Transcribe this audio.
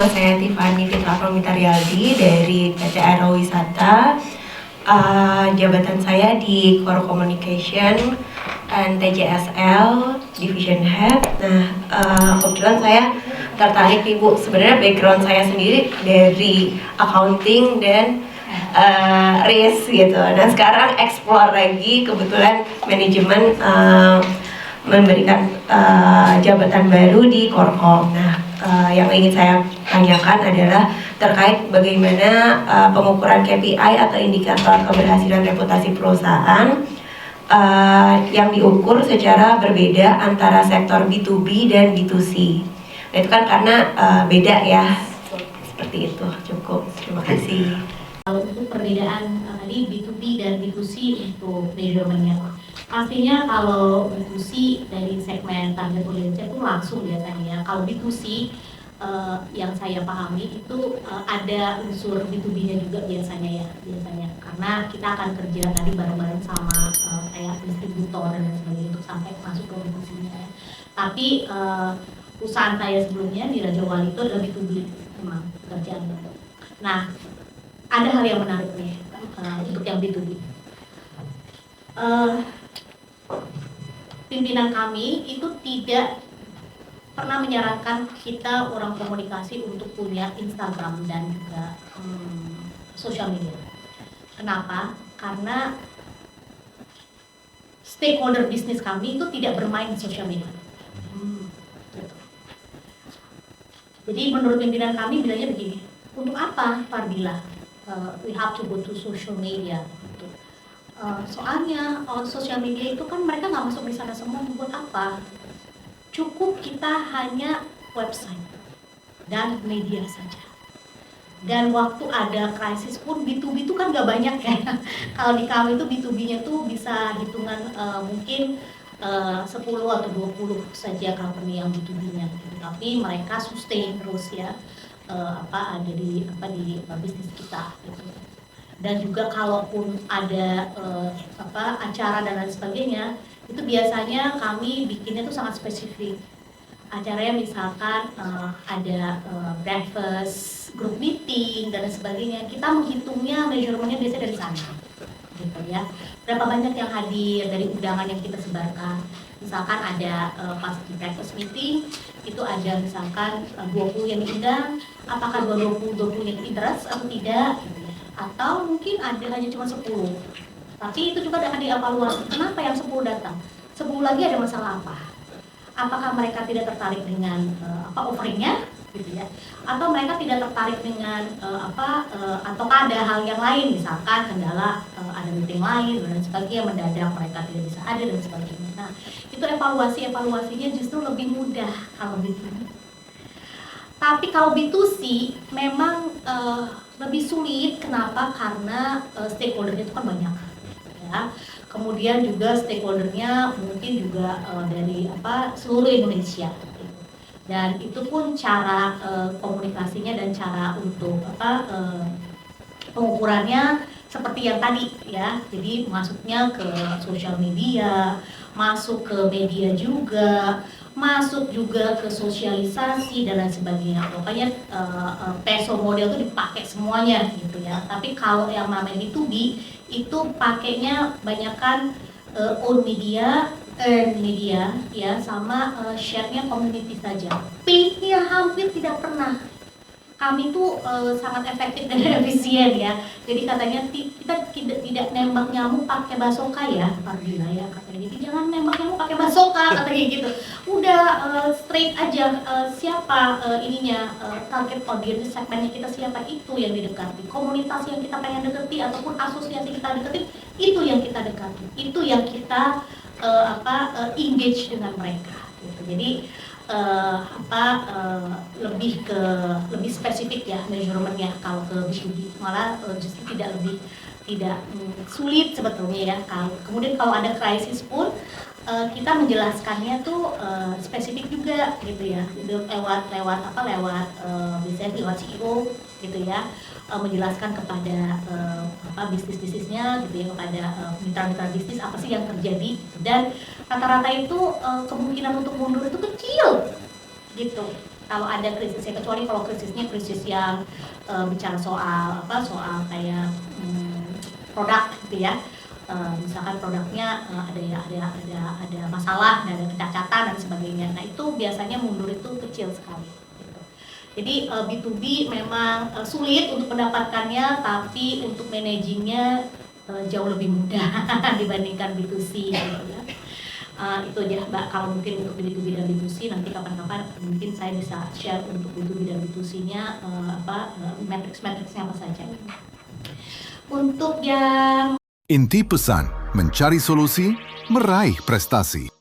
Saya Tiffany Fitra Promita Riyaldi dari PT Aero Wisata. Jabatan saya di Core Communication and TJSL Division Head. Kebetulan saya tertarik nih Bu. Sebenarnya background saya sendiri dari accounting dan risk gitu. Dan sekarang explore lagi, kebetulan manajemen memberikan jabatan baru di Korkom. Yang ingin saya tanyakan adalah terkait bagaimana pengukuran KPI atau indikator keberhasilan reputasi perusahaan yang diukur secara berbeda antara sektor B2B dan B2C. Nah, itu kan karena beda ya, seperti itu. Cukup, terima kasih. Kalau untuk perbedaan tadi B2B dan B2C untuk measurementnya, pastinya kalau B2C dari segmen target audience itu langsung biasanya. Kalau B2C yang saya pahami itu ada unsur B2B-nya juga biasanya karena kita akan kerja tadi bareng-bareng sama kayak distributor dan sebagainya untuk sampai masuk ke B2C-nya ya. Tapi perusahaan saya sebelumnya di Raja Wali itu adalah B2B memang pekerjaan. Nah, ada hal yang menarik nih untuk yang B2B. Pimpinan kami itu tidak pernah menyarankan kita orang komunikasi untuk punya Instagram dan juga sosial media. Kenapa? Karena stakeholder bisnis kami itu tidak bermain di sosial media. Jadi menurut pimpinan kami bilangnya begini, untuk apa Fardila? We have to go to social media. Soalnya sosial media itu kan mereka nggak masuk di sana semua, buat apa? Cukup kita hanya website dan media saja. Dan waktu ada krisis pun B2B itu kan nggak banyak ya. Kalau di kami itu B2B-nya tuh bisa hitungan mungkin 10 atau 20 saja company yang B2B-nya. Tapi mereka sustain terus ya. Ada di bisnis kita gitu. Dan juga kalaupun ada acara dan lain sebagainya, itu biasanya kami bikinnya tuh sangat spesifik. Acaranya misalkan ada breakfast, group meeting dan sebagainya, kita menghitungnya measurementnya biasanya dari sana gitu ya. Berapa banyak yang hadir dari undangan yang kita sebarkan. Misalkan ada pas di breakfast meeting itu ada misalkan 20 yang diundang, apakah 20 yang interest atau tidak gitu ya. Atau mungkin ada hanya cuma 10. Tapi itu juga akan dievaluasi. Kenapa yang 10 datang? 10 lagi ada masalah apa? Apakah mereka tidak tertarik dengan offeringnya gitu ya? Atau mereka tidak tertarik dengan ataukah ada hal yang lain, misalkan kendala ada meeting lain dan sebagainya, mendadak mereka tidak bisa hadir dan sebagainya. Nah, itu evaluasinya justru lebih mudah kalau B2B. Tapi kalau B2C memang lebih sulit. Kenapa? Karena stakeholdernya itu kan banyak ya. Kemudian juga stakeholdernya mungkin juga dari seluruh Indonesia. Dan itu pun cara komunikasinya dan cara untuk pengukurannya seperti yang tadi ya. Jadi masuknya ke sosial media, masuk ke media juga, masuk juga ke sosialisasi dan lain sebagainya. Pokoknya peso model itu dipakai semuanya gitu ya. Tapi kalau yang namanya B2B itu pakainya banyakkan own media, earn media ya, sama share-nya community saja. Paid-nya hampir tidak pernah. Kami tuh sangat efektif dan efisien ya. Jadi katanya kita tidak nembak nyamuk pakai basoka ya, Fardila ya katanya. Jadi jangan nembak nyamuk pakai basoka katanya gitu. Udah straight aja siapa target audience segmennya kita siapa, itu yang didekati. Komunitas yang kita pengen dekati ataupun asosiasi kita dekati, itu yang kita dekati. Itu yang kita engage dengan mereka gitu. Jadi lebih spesifik ya measurementnya kalau ke B2B, malah justru tidak sulit sebetulnya ya. Kemudian kalau ada krisis pun kita menjelaskannya tuh spesifik juga gitu ya, lewat biasanya lewat CEO gitu ya, menjelaskan kepada bisnisnya gitu ya, kepada mitra-mitra bisnis apa sih yang terjadi, dan rata-rata itu kemungkinan untuk mundur itu kecil gitu. kalau ada krisisnya, kecuali kalau krisisnya krisis yang bicara soal soal kayak produk gitu ya. Misalkan produknya ada masalah, ada kecacatan dan sebagainya. Nah itu biasanya mundur itu kecil sekali. Gitu. Jadi B2B memang sulit untuk mendapatkannya, tapi untuk managingnya jauh lebih mudah dibandingkan B2C. Gitu ya. Itu aja Mbak, kalau mungkin untuk B2B dan B2C nanti kapan-kapan mungkin saya bisa share untuk B2B dan B2C-nya matriks-matriksnya apa saja. Untuk yang Inti pesan, mencari solusi, meraih prestasi.